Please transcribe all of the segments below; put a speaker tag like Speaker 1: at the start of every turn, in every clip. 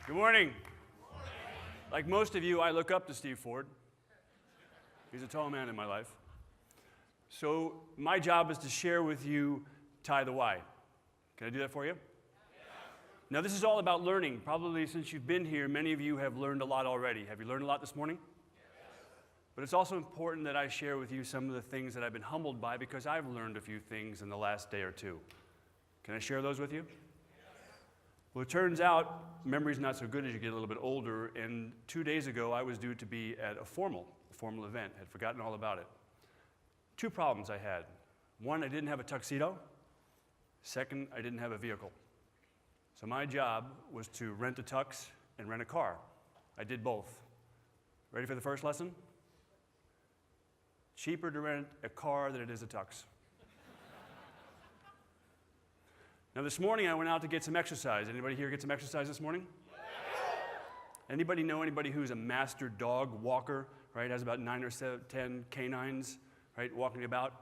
Speaker 1: Good morning. Like most of you, I look up to Steve Ford. He's a tall man in my life. So my job is to share with you Tie the Why. Can I do that for you? Now this is all about learning. Probably since you've been here, many of you have learned a lot already. Have you learned a lot this morning? But it's also important that I share with you some of the things that I've been humbled by because I've learned a few things in the last day or two. Can I share those with you? Well, it turns out memory's not so good as you get a little bit older, and 2 days ago I was due to be at a formal event. Had forgotten all about it. Two problems I had. One, I didn't have a tuxedo. Second, I didn't have a vehicle. So my job was to rent a tux and rent a car. I did both. Ready for the first lesson? Cheaper to rent a car than it is a tux. Now this morning I went out to get some exercise. Anybody here get some exercise this morning? Anybody know anybody who's a master dog walker, right? Has about 9 or 10 canines, right, walking about?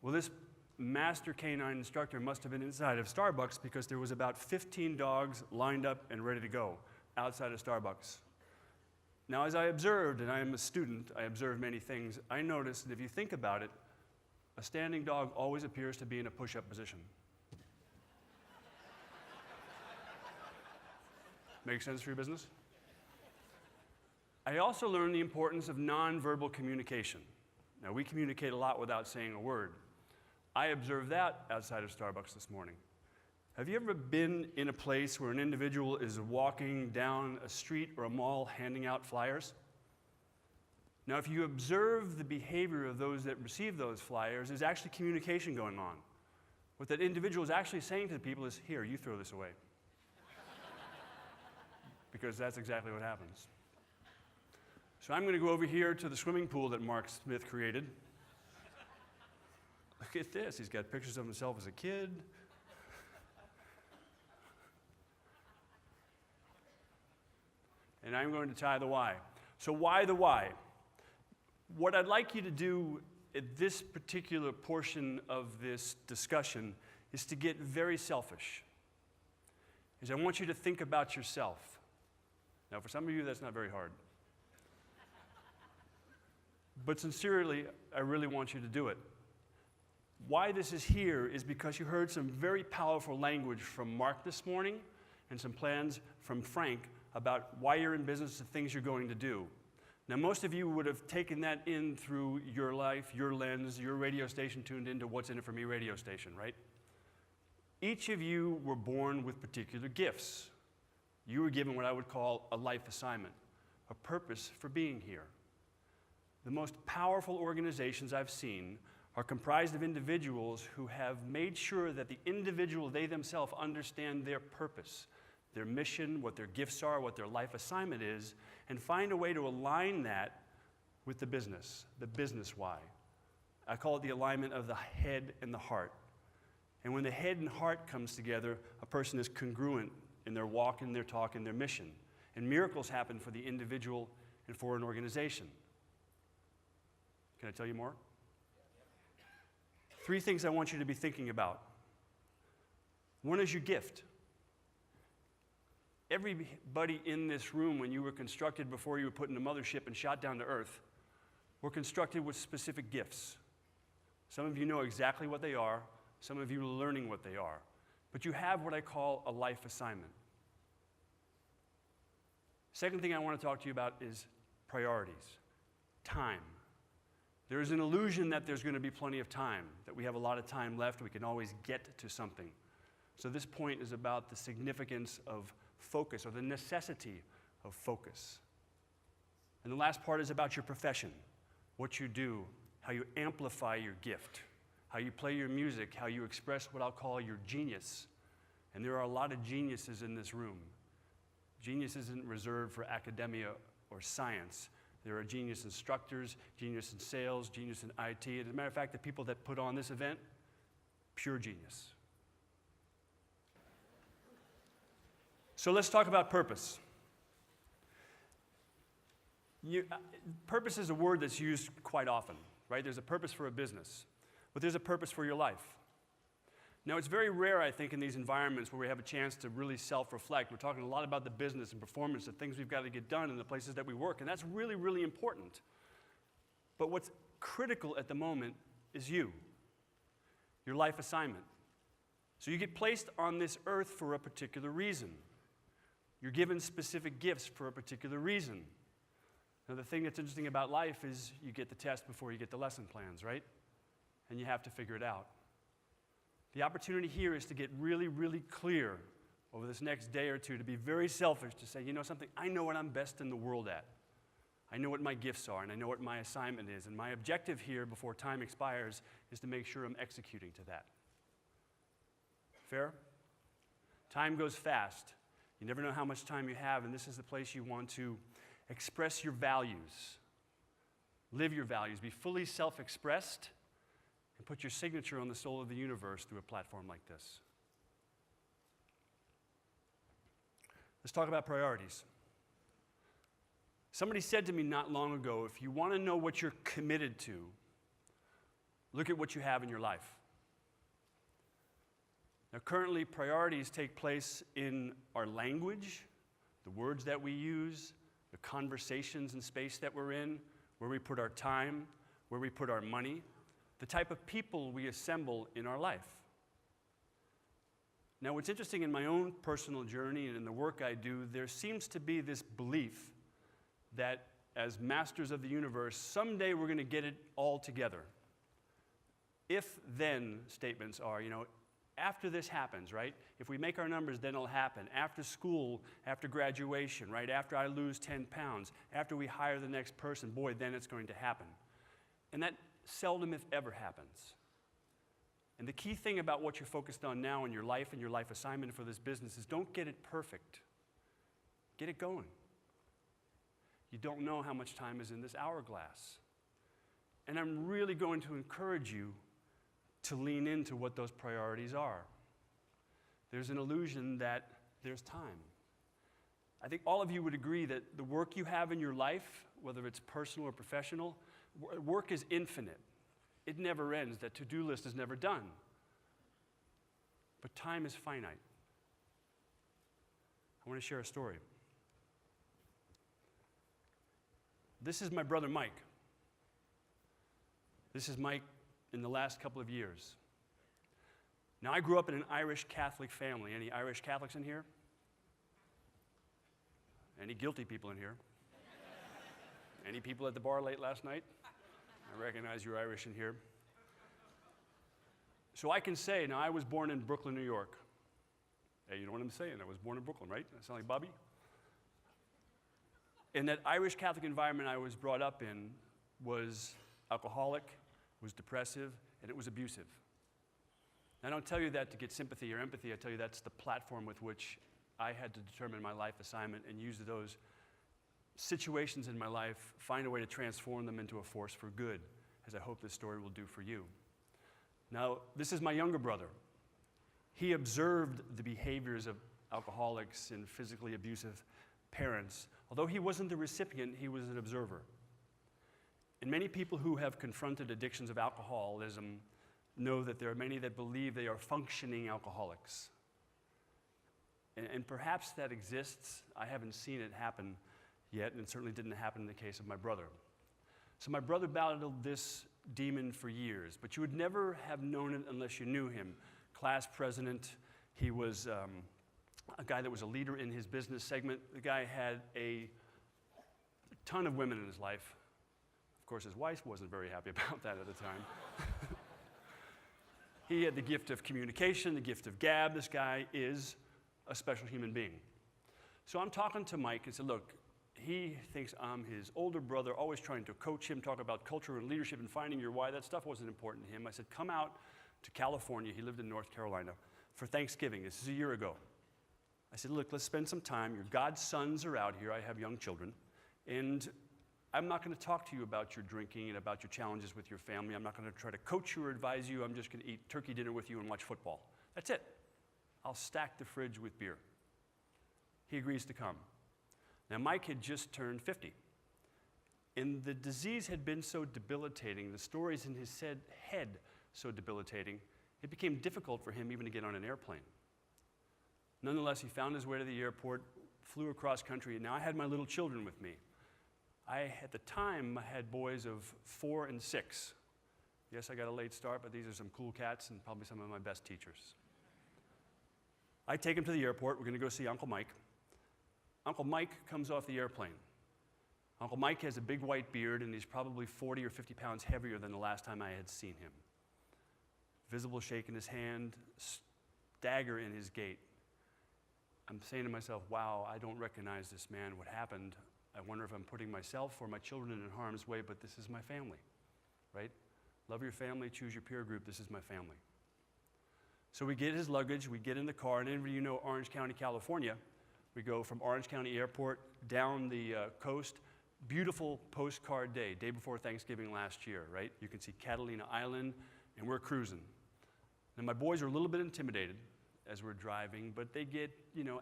Speaker 1: Well, this master canine instructor must have been inside of Starbucks because there was about 15 dogs lined up and ready to go outside of Starbucks. Now, as I observed, and I am a student, I observe many things, I noticed that if you think about it, a standing dog always appears to be in a push-up position. Make sense for your business? I also learned the importance of nonverbal communication. Now, we communicate a lot without saying a word. I observed that outside of Starbucks this morning. Have you ever been in a place where an individual is walking down a street or a mall handing out flyers? Now, if you observe the behavior of those that receive those flyers, there's actually communication going on. What that individual is actually saying to the people is, here, you throw this away. Because that's exactly what happens. So I'm going to go over here to the swimming pool that Mark Smith created. Look at this. He's got pictures of himself as a kid. And I'm going to tie the why. So why the why? What I'd like you to do at this particular portion of this discussion is to get very selfish. I want you to think about yourself. Now, for some of you, that's not very hard. But sincerely, I really want you to do it. Why this is here is because you heard some very powerful language from Mark this morning and some plans from Frank about why you're in business, the things you're going to do. Now, most of you would have taken that in through your life, your lens, your radio station tuned into What's in It For Me radio station, right? Each of you were born with particular gifts. You were given what I would call a life assignment, a purpose for being here. The most powerful organizations I've seen are comprised of individuals who have made sure that the individual, they themselves, understand their purpose, their mission, what their gifts are, what their life assignment is, and find a way to align that with the business why. I call it the alignment of the head and the heart. And when the head and heart comes together, a person is congruent in their walk, in their talk, in their mission. And miracles happen for the individual and for an organization. Can I tell you more? 3 things I want you to be thinking about. One is your gift. Everybody in this room, when you were constructed before you were put in a mothership and shot down to earth, were constructed with specific gifts. Some of you know exactly what they are. Some of you are learning what they are. But you have what I call a life assignment. Second thing I want to talk to you about is priorities, time. There is an illusion that there's going to be plenty of time, that we have a lot of time left, we can always get to something. So this point is about the significance of focus, or the necessity of focus. And the last part is about your profession, what you do, how you amplify your gift, how you play your music, how you express what I'll call your genius. And there are a lot of geniuses in this room. Genius isn't reserved for academia or science. There are genius instructors, genius in sales, genius in IT. And as a matter of fact, the people that put on this event, pure genius. So let's talk about purpose. Purpose is a word that's used quite often, right? There's a purpose for a business, but there's a purpose for your life. Now, it's very rare, I think, in these environments where we have a chance to really self-reflect. We're talking a lot about the business and performance, the things we've got to get done in the places that we work, and that's really, really important. But what's critical at the moment is you, your life assignment. So you get placed on this earth for a particular reason. You're given specific gifts for a particular reason. Now, the thing that's interesting about life is you get the test before you get the lesson plans, right? And you have to figure it out. The opportunity here is to get really, really clear over this next day or two, to be very selfish, to say, you know something, I know what I'm best in the world at. I know what my gifts are, and I know what my assignment is. And my objective here before time expires is to make sure I'm executing to that. Fair? Time goes fast. You never know how much time you have, and this is the place you want to express your values. Live your values. Be fully self-expressed, and put your signature on the soul of the universe through a platform like this. Let's talk about priorities. Somebody said to me not long ago, if you want to know what you're committed to, look at what you have in your life. Now, currently, priorities take place in our language, the words that we use, the conversations and space that we're in, where we put our time, where we put our money, the type of people we assemble in our life. Now, what's interesting in my own personal journey and in the work I do, there seems to be this belief that as masters of the universe, someday we're going to get it all together. If-then statements are, after this happens, right? If we make our numbers, then it'll happen. After school, after graduation, right? After I lose 10 pounds, after we hire the next person, boy, then it's going to happen. And that seldom, if ever, happens. And the key thing about what you're focused on now in your life and your life assignment for this business is don't get it perfect. Get it going. You don't know how much time is in this hourglass. And I'm really going to encourage you to lean into what those priorities are. There's an illusion that there's time. I think all of you would agree that the work you have in your life, whether it's personal or professional, work is infinite. It never ends. That to-do list is never done. But time is finite. I want to share a story. This is my brother Mike. This is Mike in the last couple of years. Now, I grew up in an Irish Catholic family. Any Irish Catholics in here? Any guilty people in here? Any people at the bar late last night? I recognize you're Irish in here. So I can say, now I was born in Brooklyn, New York. Hey, you know what I'm saying? I was born in Brooklyn, right? I sound like Bobby? In that Irish Catholic environment I was brought up in was alcoholic, was depressive, and it was abusive. I don't tell you that to get sympathy or empathy. I tell you that's the platform with which I had to determine my life assignment and use those situations in my life, find a way to transform them into a force for good, as I hope this story will do for you. Now, this is my younger brother. He observed the behaviors of alcoholics and physically abusive parents. Although he wasn't the recipient, he was an observer. And many people who have confronted addictions of alcoholism know that there are many that believe they are functioning alcoholics. And perhaps that exists. I haven't seen it happen yet, and it certainly didn't happen in the case of my brother. So my brother battled this demon for years, but you would never have known it unless you knew him. Class president, he was a guy that was a leader in his business segment. The guy had a ton of women in his life. Of course, his wife wasn't very happy about that at the time. He had the gift of communication, the gift of gab. This guy is a special human being. So I'm talking to Mike and said, look, he thinks I'm his older brother, always trying to coach him, talk about culture and leadership and finding your why. That stuff wasn't important to him. I said, come out to California. He lived in North Carolina for Thanksgiving. This is a year ago. I said, look, let's spend some time. Your God's sons are out here. I have young children. And I'm not going to talk to you about your drinking and about your challenges with your family. I'm not going to try to coach you or advise you. I'm just going to eat turkey dinner with you and watch football. That's it. I'll stack the fridge with beer. He agrees to come. Now, Mike had just turned 50. And the disease had been so debilitating, the stories in his head so debilitating, It became difficult for him even to get on an airplane. Nonetheless, he found his way to the airport, flew across country, and now I had my little children with me. At the time, I had boys of 4 and 6. Yes, I got a late start, but these are some cool cats and probably some of my best teachers. I take him to the airport. We're going to go see Uncle Mike. Uncle Mike comes off the airplane. Uncle Mike has a big white beard, and he's probably 40 or 50 pounds heavier than the last time I had seen him. Visible shake in his hand, stagger in his gait. I'm saying to myself, wow, I don't recognize this man. What happened? I wonder if I'm putting myself or my children in harm's way, but this is my family, right? Love your family, choose your peer group. This is my family. So we get his luggage, we get in the car, and any of you know Orange County, California. We go from Orange County Airport down the coast. Beautiful postcard day before Thanksgiving last year, right? You can see Catalina Island, and we're cruising. And my boys are a little bit intimidated as we're driving, but they get,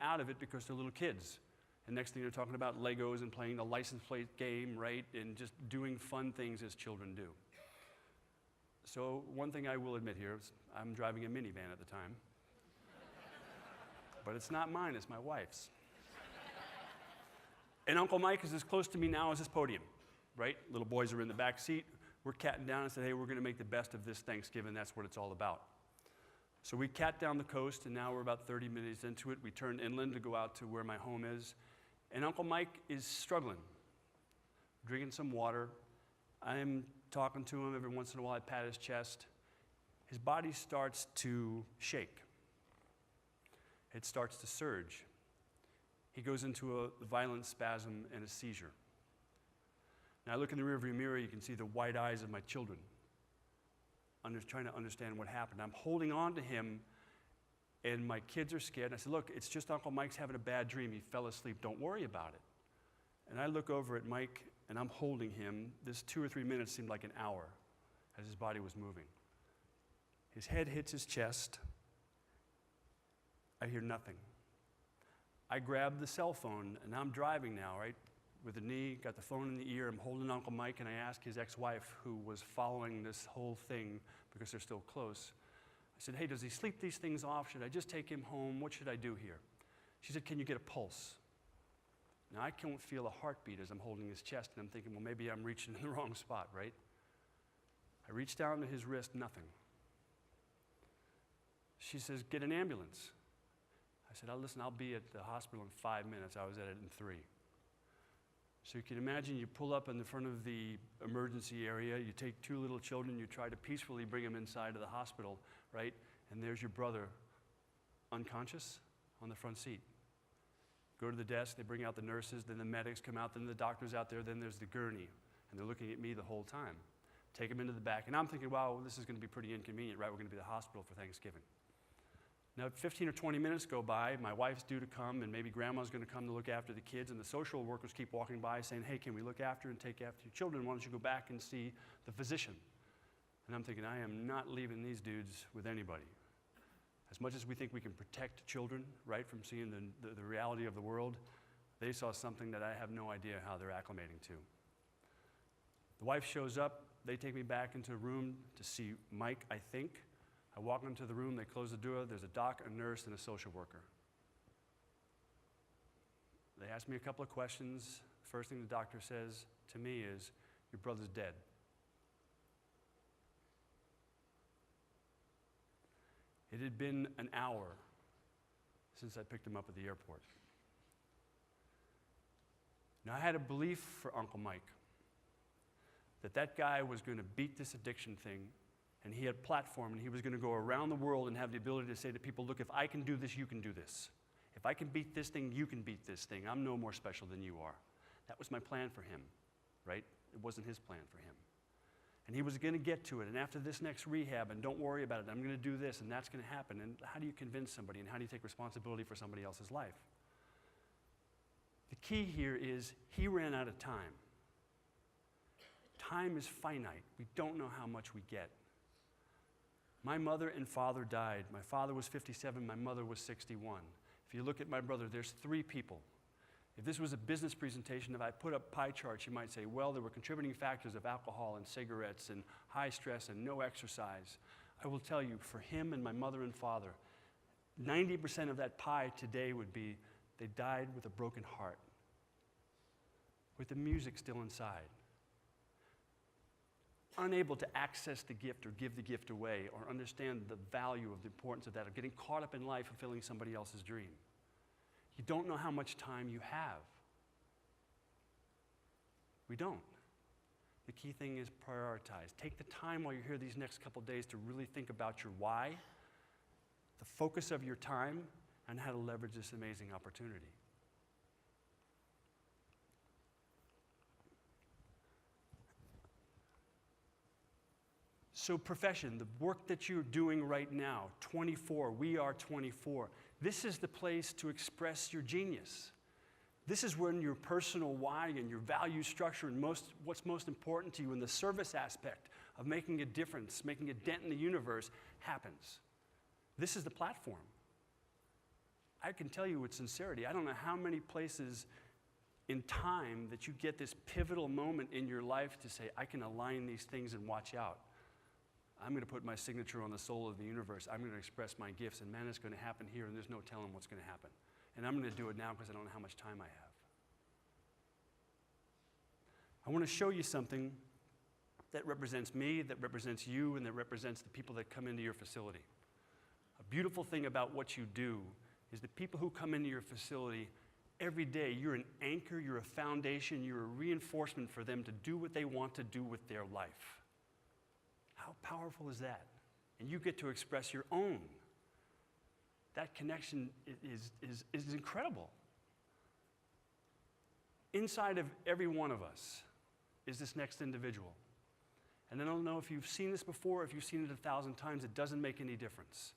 Speaker 1: out of it because they're little kids. And next thing they're talking about Legos and playing the license plate game, right? And just doing fun things as children do. So one thing I will admit here is I'm driving a minivan at the time. But it's not mine, it's my wife's. And Uncle Mike is as close to me now as this podium, right? Little boys are in the back seat. We're catting down and said, hey, we're going to make the best of this Thanksgiving. That's what it's all about. So we cat down the coast, and now we're about 30 minutes into it. We turn inland to go out to where my home is. And Uncle Mike is struggling, drinking some water. I'm talking to him. Every once in a while, I pat his chest. His body starts to shake. It starts to surge. He goes into a violent spasm and a seizure. Now I look in the rearview mirror, you can see the wide eyes of my children. I'm just trying to understand what happened. I'm holding on to him, and my kids are scared. And I said, look, it's just Uncle Mike's having a bad dream. He fell asleep. Don't worry about it. And I look over at Mike, and I'm holding him. This 2 or 3 minutes seemed like an hour as his body was moving. His head hits his chest. I hear nothing. I grab the cell phone, and I'm driving now, right? With the knee, got the phone in the ear. I'm holding Uncle Mike, and I ask his ex-wife, who was following this whole thing because they're still close. I said, hey, does he sleep these things off? Should I just take him home? What should I do here? She said, can you get a pulse? Now, I can't feel a heartbeat as I'm holding his chest, and I'm thinking, well, maybe I'm reaching in the wrong spot, right? I reach down to his wrist, nothing. She says, get an ambulance. I said, listen, I'll be at the hospital in 5 minutes. I was at it in 3. So you can imagine you pull up in the front of the emergency area, you take 2 little children, you try to peacefully bring them inside of the hospital, right? And there's your brother, unconscious, on the front seat. Go to the desk, they bring out the nurses, then the medics come out, then the doctor's out there, then there's the gurney. And they're looking at me the whole time. Take them into the back. And I'm thinking, wow, this is going to be pretty inconvenient, right? We're going to be at the hospital for Thanksgiving. Now, 15 or 20 minutes go by, my wife's due to come, and maybe grandma's going to come to look after the kids, and the social workers keep walking by saying, hey, can we look after and take after your children? Why don't you go back and see the physician? And I'm thinking, I am not leaving these dudes with anybody. As much as we think we can protect children, right, from seeing the reality of the world, they saw something that I have no idea how they're acclimating to. The wife shows up, they take me back into a room to see Mike, I think. I walk into the room, they close the door, there's a doc, a nurse, and a social worker. They ask me a couple of questions. First thing the doctor says to me is, your brother's dead. It had been an hour since I picked him up at the airport. Now I had a belief for Uncle Mike that guy was going to beat this addiction thing. And he had a platform, and he was going to go around the world and have the ability to say to people, look, if I can do this, you can do this. If I can beat this thing, you can beat this thing. I'm no more special than you are. That was my plan for him, right? It wasn't his plan for him. And he was going to get to it. And after this next rehab, and don't worry about it, I'm going to do this, and that's going to happen. And how do you convince somebody, and how do you take responsibility for somebody else's life? The key here is he ran out of time. Time is finite. We don't know how much we get. My mother and father died. My father was 57, my mother was 61. If you look at my brother, there's 3 people. If this was a business presentation, if I put up pie charts, you might say, well, there were contributing factors of alcohol and cigarettes and high stress and no exercise. I will tell you, for him and my mother and father, 90% of that pie today would be they died with a broken heart, with the music still inside, unable to access the gift or give the gift away or understand the value of the importance of that, or getting caught up in life fulfilling somebody else's dream. You don't know how much time you have. We don't. The key thing is prioritize. Take the time while you're here these next couple days to really think about your why, the focus of your time, and how to leverage this amazing opportunity. So profession, the work that you're doing right now, 24, we are 24. This is the place to express your genius. This is when your personal why and your value structure and what's most important to you in the service aspect of making a difference, making a dent in the universe happens. This is the platform. I can tell you with sincerity, I don't know how many places in time that you get this pivotal moment in your life to say, I can align these things and watch out. I'm going to put my signature on the soul of the universe. I'm going to express my gifts, and man, it's going to happen here, and there's no telling what's going to happen. And I'm going to do it now because I don't know how much time I have. I want to show you something that represents me, that represents you, and that represents the people that come into your facility. A beautiful thing about what you do is the people who come into your facility every day, you're an anchor, you're a foundation, you're a reinforcement for them to do what they want to do with their life. How powerful is that? And you get to express your own. That connection is incredible. Inside of every one of us is this next individual. And I don't know if you've seen this before, if you've seen it 1,000 times, it doesn't make any difference.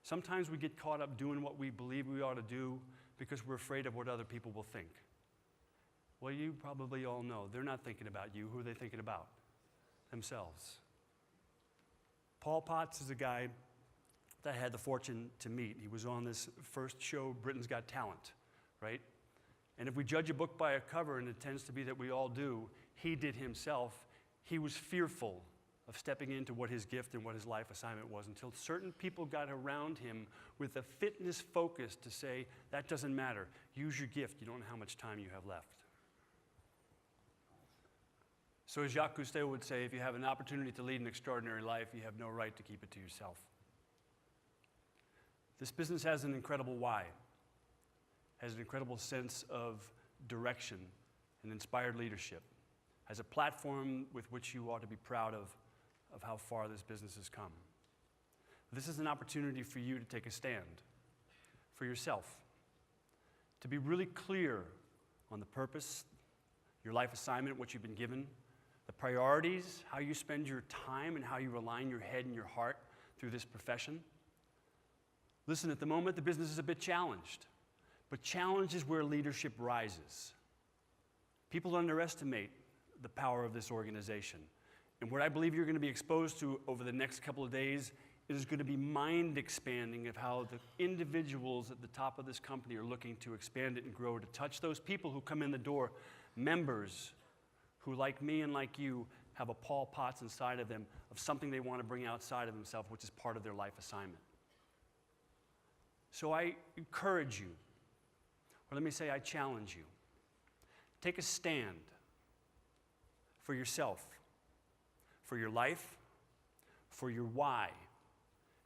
Speaker 1: Sometimes we get caught up doing what we believe we ought to do because we're afraid of what other people will think. Well, you probably all know, they're not thinking about you. Who are they thinking about? Themselves. Paul Potts is a guy that I had the fortune to meet. He was on this first show, Britain's Got Talent, right? And if we judge a book by a cover, and it tends to be that we all do, he did himself. He was fearful of stepping into what his gift and what his life assignment was until certain people got around him with a fitness focus to say, that doesn't matter. Use your gift. You don't know how much time you have left. So as Jacques Cousteau would say, if you have an opportunity to lead an extraordinary life, you have no right to keep it to yourself. This business has an incredible why, has an incredible sense of direction and inspired leadership, has a platform with which you ought to be proud of how far this business has come. This is an opportunity for you to take a stand for yourself, to be really clear on the purpose, your life assignment, what you've been given, the priorities, how you spend your time and how you align your head and your heart through this profession. Listen, at the moment, the business is a bit challenged, but challenge is where leadership rises. People underestimate the power of this organization. And what I believe you're going to be exposed to over the next couple of days is going to be mind expanding of how the individuals at the top of this company are looking to expand it and grow, to touch those people who come in the door, members who, like me and like you, have a Paul Potts inside of them of something they want to bring outside of themselves, which is part of their life assignment. So I encourage you, or let me say I challenge you, take a stand for yourself, for your life, for your why,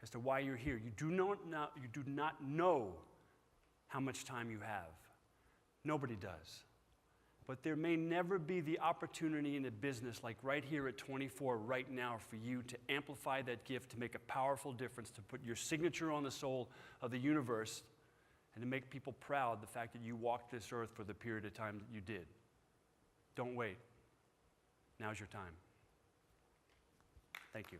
Speaker 1: as to why you're here. You do not know how much time you have. Nobody does. But there may never be the opportunity in a business like right here at 24 right now for you to amplify that gift, to make a powerful difference, to put your signature on the soul of the universe, and to make people proud the fact that you walked this earth for the period of time that you did. Don't wait. Now's your time. Thank you.